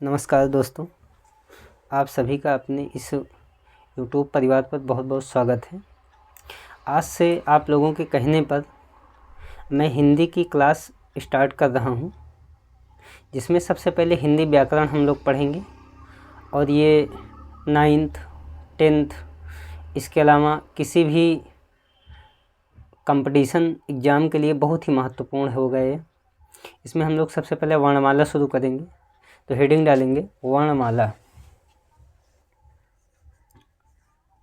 नमस्कार दोस्तों, आप सभी का अपने इस YouTube परिवार पर बहुत बहुत स्वागत है। आज से आप लोगों के कहने पर मैं हिंदी की क्लास स्टार्ट कर रहा हूं, जिसमें सबसे पहले हिंदी व्याकरण हम लोग पढ़ेंगे और ये 9th 10th इसके अलावा किसी भी कंपटीशन एग्ज़ाम के लिए बहुत ही महत्वपूर्ण हो गए। इसमें हम लोग सबसे पहले वर्णमाला शुरू करेंगे। तो हेडिंग डालेंगे वर्णमाला।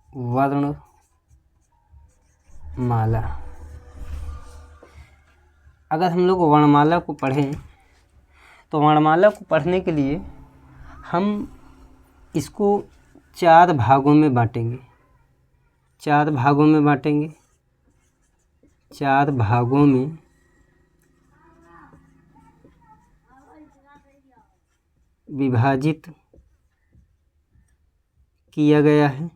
वर्णमाला। अगर हम लोग वर्णमाला को पढ़ें तो वर्णमाला को पढ़ने के लिए हम इसको 4 भागों में बांटेंगे। 4 भागों में बांटेंगे। 4 भागों में विभाजित किया गया है।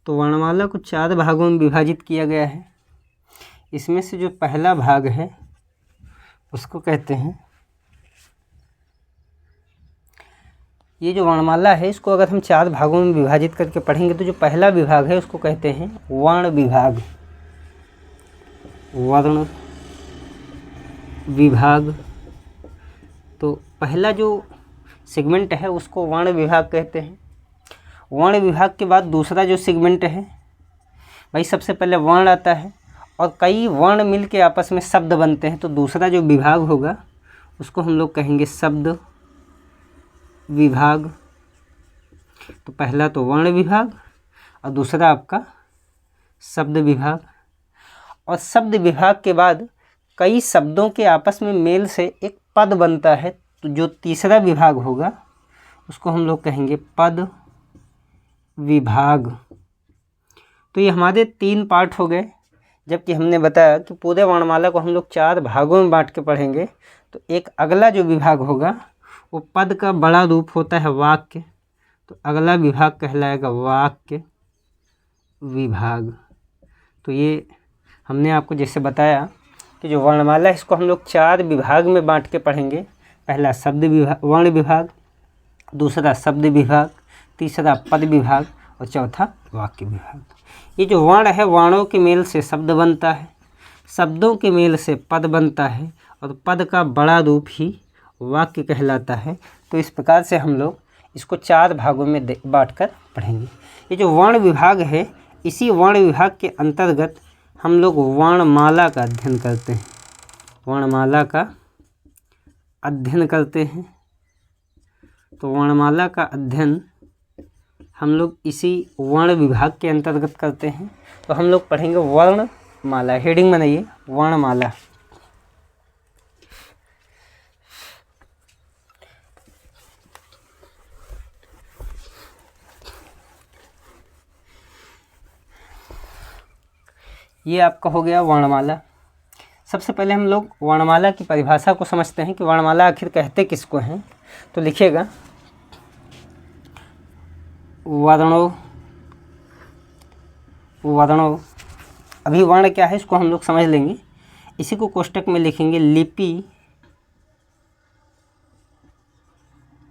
तो वर्णमाला को 4 भागों में विभाजित किया गया है। इसमें से जो पहला भाग है उसको कहते हैं, ये जो वर्णमाला है इसको अगर हम 4 भागों में विभाजित करके पढ़ेंगे तो जो पहला विभाग है उसको कहते हैं वर्ण विभाग। वर्ण विभाग। तो पहला जो सेगमेंट है उसको वर्ण विभाग कहते हैं। वर्ण विभाग के बाद दूसरा जो सेगमेंट है भाई, सबसे पहले वर्ण आता है और कई वर्ण मिल के आपस में शब्द बनते हैं। तो दूसरा जो विभाग होगा उसको हम लोग कहेंगे शब्द विभाग। तो पहला तो वर्ण विभाग और दूसरा आपका शब्द विभाग। और शब्द विभाग के बाद कई शब्दों के आपस में मेल से एक पद बनता है। तो जो तीसरा विभाग होगा उसको हम लोग कहेंगे पद विभाग। तो ये हमारे 3 पार्ट हो गए, जबकि हमने बताया कि पूरे वर्णमाला को हम लोग 4 भागों में बांट के पढ़ेंगे। तो एक अगला जो विभाग होगा वो पद का बड़ा रूप होता है वाक्य। तो अगला विभाग कहलाएगा वाक्य विभाग। तो ये हमने आपको जैसे बताया कि जो वर्णमाला है इसको हम लोग 4 विभाग में बांट के पढ़ेंगे। पहला शब्द विभाग वर्ण विभाग, दूसरा शब्द विभाग, तीसरा पद विभाग और चौथा वाक्य विभाग। ये जो वर्ण है, वर्णों के मेल से शब्द बनता है, शब्दों के मेल से पद बनता है और पद का बड़ा रूप ही वाक्य कहलाता है। तो इस प्रकार से हम लोग इसको 4 भागों में बांट कर पढ़ेंगे। ये जो वर्ण विभाग है, इसी वर्ण विभाग के अंतर्गत हम लोग वर्णमाला का अध्ययन करते हैं। वर्णमाला का अध्ययन करते हैं। तो वर्णमाला का अध्ययन हम लोग इसी वर्ण विभाग के अंतर्गत करते हैं। तो हम लोग पढ़ेंगे वर्णमाला। हेडिंग बनाइए वर्णमाला। ये आपका हो गया वर्णमाला। सबसे पहले हम लोग वर्णमाला की परिभाषा को समझते हैं कि वर्णमाला आखिर कहते किसको हैं। तो लिखिएगा वर्णों। अभी वर्ण क्या है इसको हम लोग समझ लेंगे। इसी को कोष्टक में लिखेंगे लिपि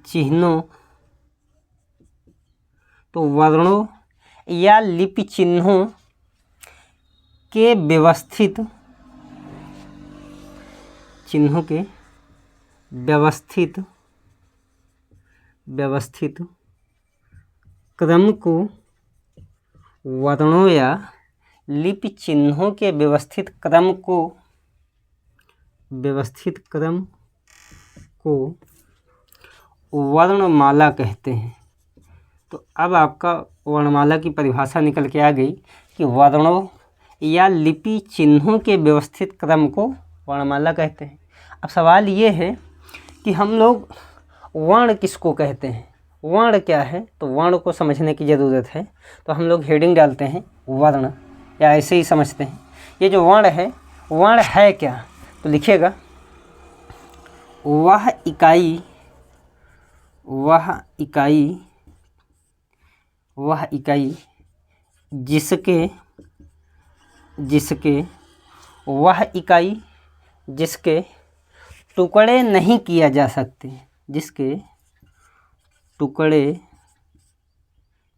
चिन्हों। तो वर्णों या लिपि चिन्हों के व्यवस्थित क्रम को वर्णों या लिपि चिन्हों के व्यवस्थित क्रम को वर्णमाला कहते हैं। तो अब आपका वर्णमाला की परिभाषा निकल के आ गई कि वर्णों या लिपि चिन्हों के व्यवस्थित क्रम को वर्णमाला कहते हैं। अब सवाल ये है कि हम लोग वर्ण किसको कहते हैं, वर्ण क्या है, तो वर्ण को समझने की ज़रूरत है। तो हम लोग हेडिंग डालते हैं वर्ण, या ऐसे ही समझते हैं। ये जो वर्ण है क्या, तो लिखिएगा वह इकाई जिसके टुकड़े नहीं किया जा सकते, जिसके टुकड़े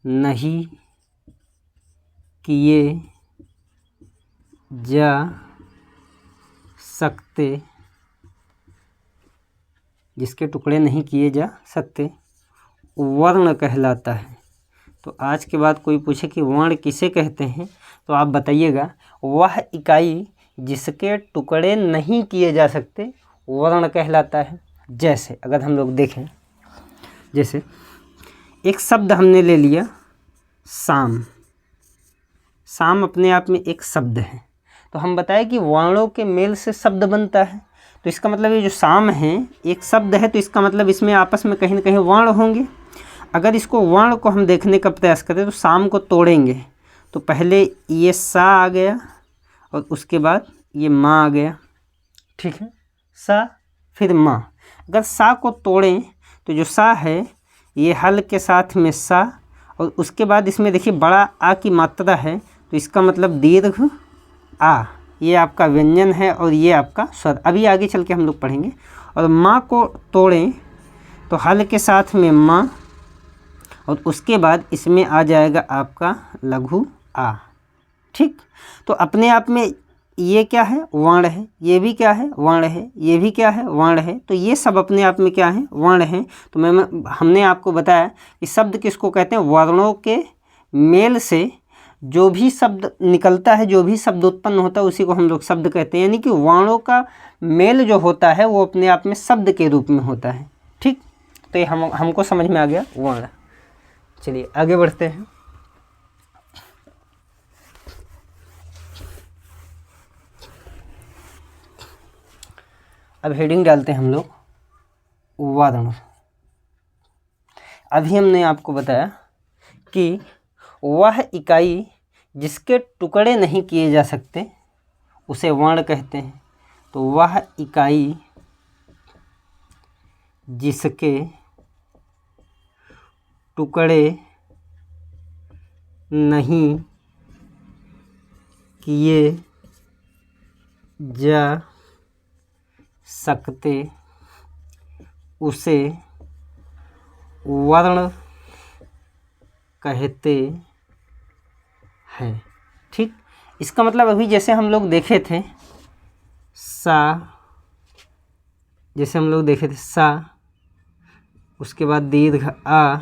नहीं किए जा सकते, जिसके टुकड़े नहीं किए जा सकते वर्ण कहलाता है। तो आज के बाद कोई पूछे कि वर्ण किसे कहते हैं, तो आप बताइएगा वह इकाई जिसके टुकड़े नहीं किए जा सकते वर्ण कहलाता है। जैसे अगर हम लोग देखें, जैसे एक शब्द हमने ले लिया शाम। शाम अपने आप में एक शब्द है, तो हम बताएं कि वर्णों के मेल से शब्द बनता है। तो इसका मतलब ये जो शाम है एक शब्द है, तो इसका मतलब इसमें आपस में कहीं ना कहीं वर्ण होंगे। अगर इसको वर्ण को हम देखने का प्रयास करें तो शाम को तोड़ेंगे तो पहले ये सा आ गया और उसके बाद ये माँ आ गया, ठीक है, सा फिर माँ। अगर सा को तोड़ें तो जो सा है ये हल के साथ में सा, और उसके बाद इसमें देखिए बड़ा आ की मात्रा है, तो इसका मतलब दीर्घ आ, ये आपका व्यंजन है और ये आपका स्वर। अभी आगे चल के हम लोग पढ़ेंगे। और माँ को तोड़ें तो हल के साथ में माँ, और उसके बाद इसमें आ जाएगा आपका लघु आ, ठीक। तो अपने आप में ये क्या है, वर्ण है, ये भी क्या है, वर्ण है, ये भी क्या है, वर्ण है। तो ये सब अपने आप में क्या है, वर्ण है। तो हमने आपको बताया कि शब्द किसको कहते हैं, वर्णों के मेल से जो भी शब्द निकलता है, जो भी शब्द उत्पन्न होता है उसी को हम लोग शब्द कहते हैं। यानी कि वर्णों का मेल जो होता है वो अपने आप में शब्द के रूप में होता है, ठीक। तो ये हमको समझ में आ गया वर्ण। चलिए आगे बढ़ते हैं। अब हेडिंग डालते हैं हम लोग वर्ण। अभी हमने आपको बताया कि वह इकाई जिसके टुकड़े नहीं किए जा सकते उसे वर्ण कहते हैं। तो वह इकाई जिसके टुकड़े नहीं किए जा सकते उसे वर्ण कहते हैं, ठीक। इसका मतलब अभी जैसे हम लोग देखे थे सा, जैसे हम लोग देखे थे सा, उसके बाद दीर्घ आ,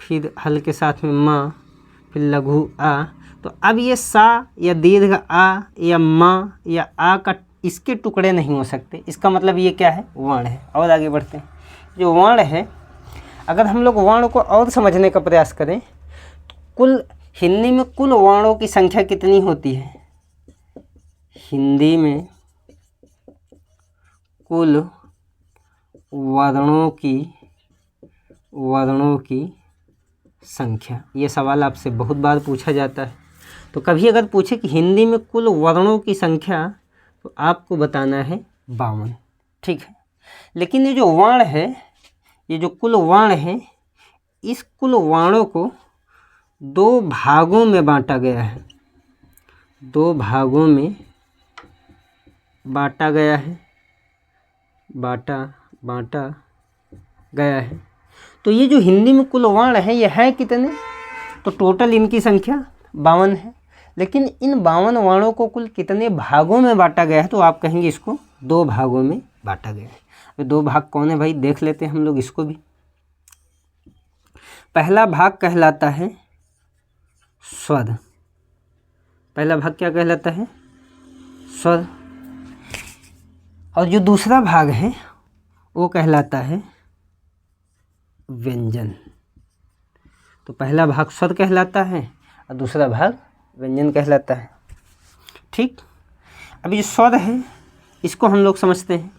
फिर हल के साथ में माँ, फिर लघु आ। तो अब ये सा या दीर्घ आ या माँ या आ का इसके टुकड़े नहीं हो सकते, इसका मतलब ये क्या है, वर्ण है। और आगे बढ़ते हैं। जो वर्ण है, अगर हम लोग वर्ण को और समझने का प्रयास करें तो कुल हिंदी में कुल वर्णों की संख्या कितनी होती है, हिंदी में कुल वर्णों की संख्या। ये सवाल आपसे बहुत बार पूछा जाता है। तो कभी अगर पूछे कि हिंदी में कुल वर्णों की संख्या, तो आपको बताना है 52, ठीक है। लेकिन ये जो वर्ण है, ये जो कुल वर्ण है, इस कुल वर्णों को दो भागों में बांटा गया है, दो भागों में बांटा गया है, बांटा गया है। तो ये जो हिंदी में कुल वर्ण है ये है कितने, तो टोटल इनकी संख्या 52 है। लेकिन इन 52 वर्णों को कुल कितने भागों में बांटा गया है, तो आप कहेंगे इसको दो भागों में बांटा गया है। तो दो भाग कौन है भाई, देख लेते हैं हम लोग इसको भी। पहला भाग कहलाता है स्वर। पहला भाग क्या कहलाता है, स्वर। और जो दूसरा भाग है वो कहलाता है व्यंजन। तो पहला भाग स्वर कहलाता है और दूसरा भाग व्यंजन कहलाता है, ठीक। अभी जो स्वर है इसको हम लोग समझते हैं।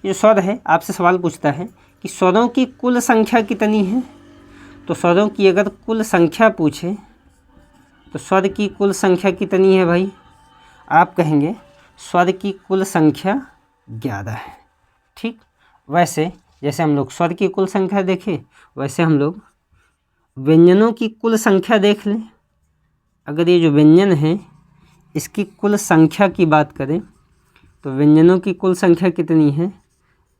ये जो स्वर है, आपसे सवाल पूछता है कि स्वरों की कुल संख्या कितनी है। तो स्वरों की अगर कुल संख्या पूछे तो स्वर की कुल संख्या कितनी है भाई, आप कहेंगे स्वर की कुल संख्या 11 है, ठीक। वैसे जैसे हम लोग स्वर की कुल संख्या देखें, वैसे हम लोग व्यंजनों की कुल संख्या देख लें। अगर ये जो व्यंजन है इसकी कुल संख्या की बात करें तो व्यंजनों की कुल संख्या कितनी है?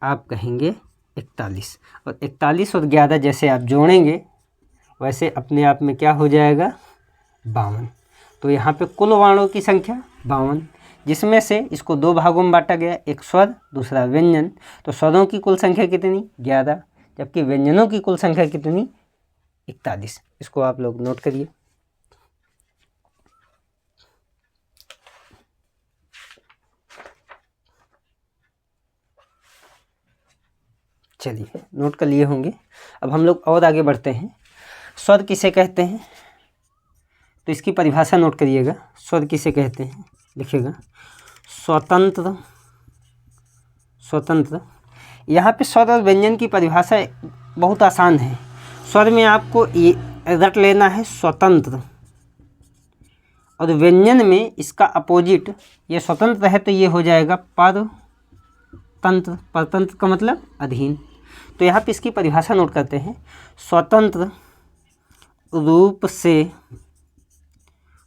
आप कहेंगे 41। और 41 और 11 जैसे आप जोड़ेंगे वैसे अपने आप में क्या हो जाएगा? 52। तो यहाँ पे कुल वर्णों की संख्या 52, जिसमें से इसको 2 भागों में बांटा गया, एक स्वर दूसरा व्यंजन। तो स्वरों की कुल संख्या कितनी? 11, जबकि व्यंजनों की कुल संख्या कितनी? 41। इसको आप लोग नोट करिए। चलिए, नोट कर लिए होंगे। अब हम लोग और आगे बढ़ते हैं। स्वर किसे कहते हैं? तो इसकी परिभाषा नोट करिएगा। स्वर किसे कहते हैं? लिखिएगा स्वतंत्र। स्वतंत्र। यहाँ पे स्वर और व्यंजन की परिभाषा बहुत आसान है। स्वर में आपको ये रट लेना है स्वतंत्र, और व्यंजन में इसका अपोजिट, ये स्वतंत्र है तो ये हो जाएगा परतंत्र। परतंत्र का मतलब अधीन। तो यहाँ पे इसकी परिभाषा नोट करते हैं। स्वतंत्र रूप से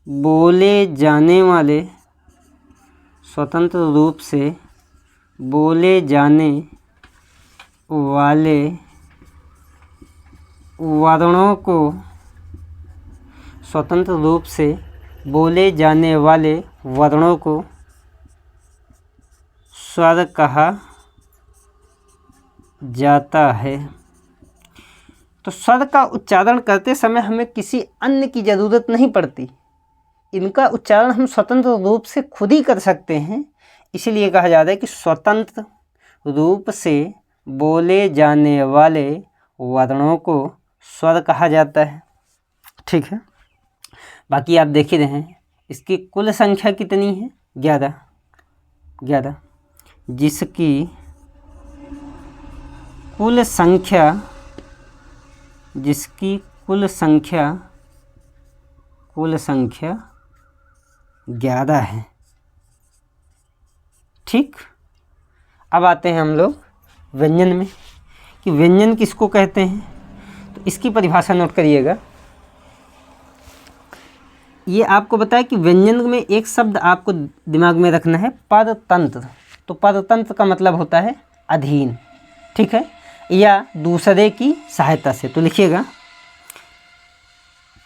बोले जाने वाले, स्वतंत्र रूप से बोले जाने वाले वर्णों को, स्वतंत्र रूप से बोले जाने वाले वर्णों को स्वर कहा जाता है। तो स्वर का उच्चारण करते समय हमें किसी अन्य की ज़रूरत नहीं पड़ती। इनका उच्चारण हम स्वतंत्र रूप से खुद ही कर सकते हैं। इसीलिए कहा जाता है कि स्वतंत्र रूप से बोले जाने वाले वर्णों को स्वर कहा जाता है। ठीक है, बाकी आप देख ही रहे हैं। इसकी कुल संख्या कितनी है? 11, जिसकी कुल संख्या 11 है। ठीक, अब आते हैं हम लोग व्यंजन में कि व्यंजन किसको कहते हैं। तो इसकी परिभाषा नोट करिएगा। ये आपको बताया कि व्यंजन में एक शब्द आपको दिमाग में रखना है, परतंत्र। तो परतंत्र का मतलब होता है अधीन। ठीक है, या दूसरे की सहायता से। तो लिखिएगा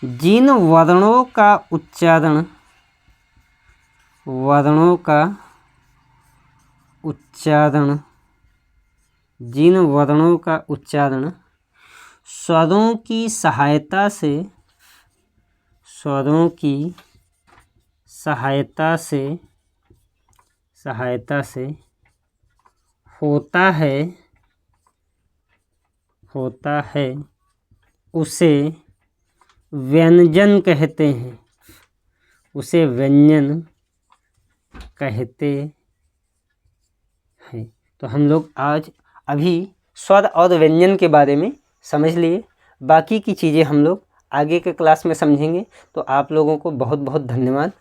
जिन वर्णों का उच्चारण स्वरों की सहायता से होता है उसे व्यंजन कहते हैं। तो हम लोग आज अभी स्वर और व्यंजन के बारे में समझ लिए। बाकी की चीज़ें हम लोग आगे के क्लास में समझेंगे। तो आप लोगों को बहुत बहुत धन्यवाद।